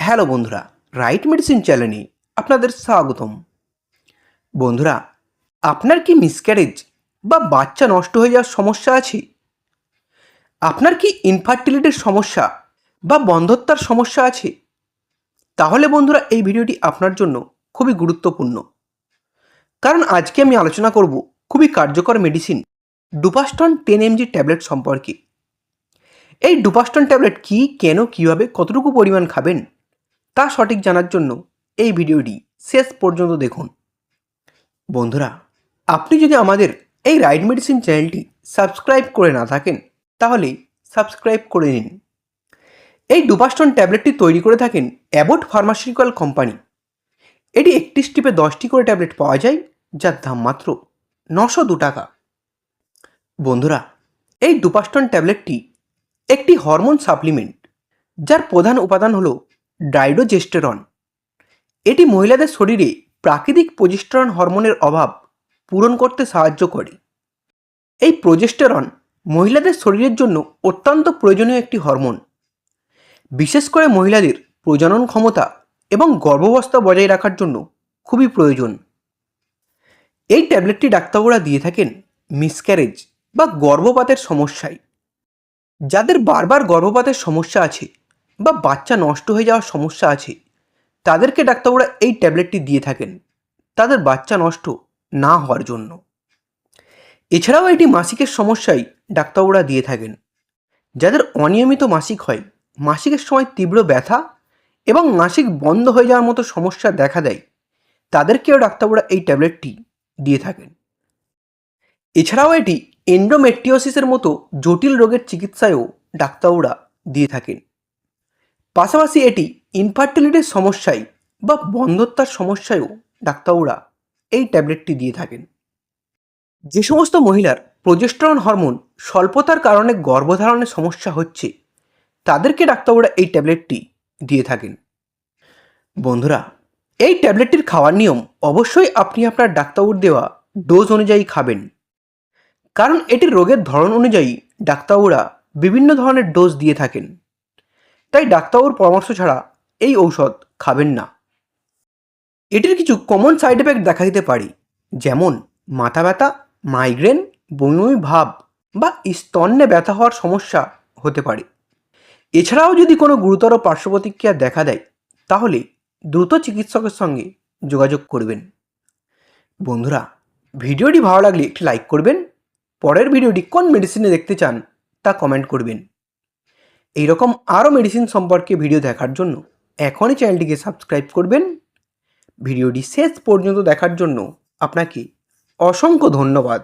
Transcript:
Hello বন্ধুরা, right medicine চ্যানেলে আপনাদের স্বাগতম। বন্ধুরা, আপনার কি মিসক্যারেজ বা বাচ্চা নষ্ট হয়ে যাওয়ার সমস্যা আছে? আপনার কি ইনফার্টিলিটির সমস্যা বা বন্ধ্যত্বের সমস্যা আছে? তাহলে বন্ধুরা এই ভিডিওটি আপনার জন্য খুবই গুরুত্বপূর্ণ, কারণ আজকে আমি আলোচনা করব খুবই কার্যকর মেডিসিন ডুপাস্টন 10 mg ট্যাবলেট সম্পর্কে। এই ডুপাস্টন ট্যাবলেট কি, কেন, কীভাবে, কতটুকু পরিমাণ খাবেন তা সঠিক জানার জন্য এই ভিডিওটি শেষ পর্যন্ত দেখুন। বন্ধুরা, আপনি যদি আমাদের এই রাইট মেডিসিন চ্যানেলটি সাবস্ক্রাইব করে না থাকেন তাহলে সাবস্ক্রাইব করে নিন। এই ডুপাস্টন ট্যাবলেটটি তৈরি করে থাকেন অ্যাবট ফার্মাসিউটিক্যাল কোম্পানি। এটি একটি স্ট্রিপে 10টি করে ট্যাবলেট পাওয়া যায়, যার দাম মাত্র 902 টাকা। বন্ধুরা, এই ডুপাস্টন ট্যাবলেটটি একটি হরমোন সাপ্লিমেন্ট, যার প্রধান উপাদান হল ডাইডোজেস্টেরন। এটি মহিলাদের শরীরে প্রাকৃতিক প্রোজেস্টেরন হরমোনের অভাব পূরণ করতে সাহায্য করে। এই প্রোজেস্টেরন মহিলাদের শরীরের জন্য অত্যন্ত প্রয়োজনীয় একটি হরমোন, বিশেষ করে মহিলাদের প্রজনন ক্ষমতা এবং গর্ভাবস্থা বজায় রাখার জন্য খুবই প্রয়োজন। এই ট্যাবলেটটি ডাক্তারবাবুরা দিয়ে থাকেন মিসক্যারেজ বা গর্ভপাতের সমস্যায়। যাদের বারবার গর্ভপাতের সমস্যা আছে বা বাচ্চা নষ্ট হয়ে যাওয়ার সমস্যা আছে, তাদেরকে ডাক্তারবাবুরা এই ট্যাবলেটটি দিয়ে থাকেন তাদের বাচ্চা নষ্ট না হওয়ার জন্য। এছাড়াও এটি মাসিকের সমস্যায় ডাক্তারবাবুরা দিয়ে থাকেন। যাদের অনিয়মিত মাসিক হয়, মাসিকের সময় তীব্র ব্যথা এবং মাসিক বন্ধ হয়ে যাওয়ার মতো সমস্যা দেখা দেয়, তাদেরকেও ডাক্তারবাবুরা এই ট্যাবলেটটি দিয়ে থাকেন। এছাড়াও এটি এন্ডোমেট্রিওসিসের মতো জটিল রোগের চিকিৎসায়ও ডাক্তারবাবুরা দিয়ে থাকেন। পাশাপাশি এটি ইনফার্টিলিটির সমস্যায় বা বন্ধ্যত্বের সমস্যায়ও ডাক্তারবাবুরা এই ট্যাবলেটটি দিয়ে থাকেন। যে সমস্ত মহিলার প্রোজেস্টেরন হরমোন স্বল্পতার কারণে গর্ভধারণের সমস্যা হচ্ছে, তাদেরকে ডাক্তারবাবুরা এই ট্যাবলেটটি দিয়ে থাকেন। বন্ধুরা, এই ট্যাবলেটটির খাওয়ার নিয়ম অবশ্যই আপনি আপনার ডাক্তারবাবুর দেওয়া ডোজ অনুযায়ী খাবেন, কারণ এটির রোগের ধরন অনুযায়ী ডাক্তারবাবুরা বিভিন্ন ধরনের ডোজ দিয়ে থাকেন। তাই ডাক্তারবাবুর পরামর্শ ছাড়া এই ঔষধ খাবেন না। এটির কিছু কমন সাইড এফেক্ট দেখা দিতে পারে, যেমন মাথা ব্যথা, মাইগ্রেন, বমি বমি ভাব বা স্তন্যে ব্যথা হওয়ার সমস্যা হতে পারে। এছাড়াও যদি কোনো গুরুতর পার্শ্ব প্রতিক্রিয়া দেখা দেয়, তাহলে দ্রুত চিকিৎসকের সঙ্গে যোগাযোগ করবেন। বন্ধুরা, ভিডিওটি ভালো লাগলে একটি লাইক করবেন। পরের ভিডিওটি কোন মেডিসিনে দেখতে চান তা কমেন্ট করবেন। এইরকম আরও মেডিসিন সম্পর্কে ভিডিও দেখার জন্য এখনই চ্যানেলটিকে সাবস্ক্রাইব করবেন। ভিডিওটি শেষ পর্যন্ত দেখার জন্য আপনাকে অসংখ্য ধন্যবাদ।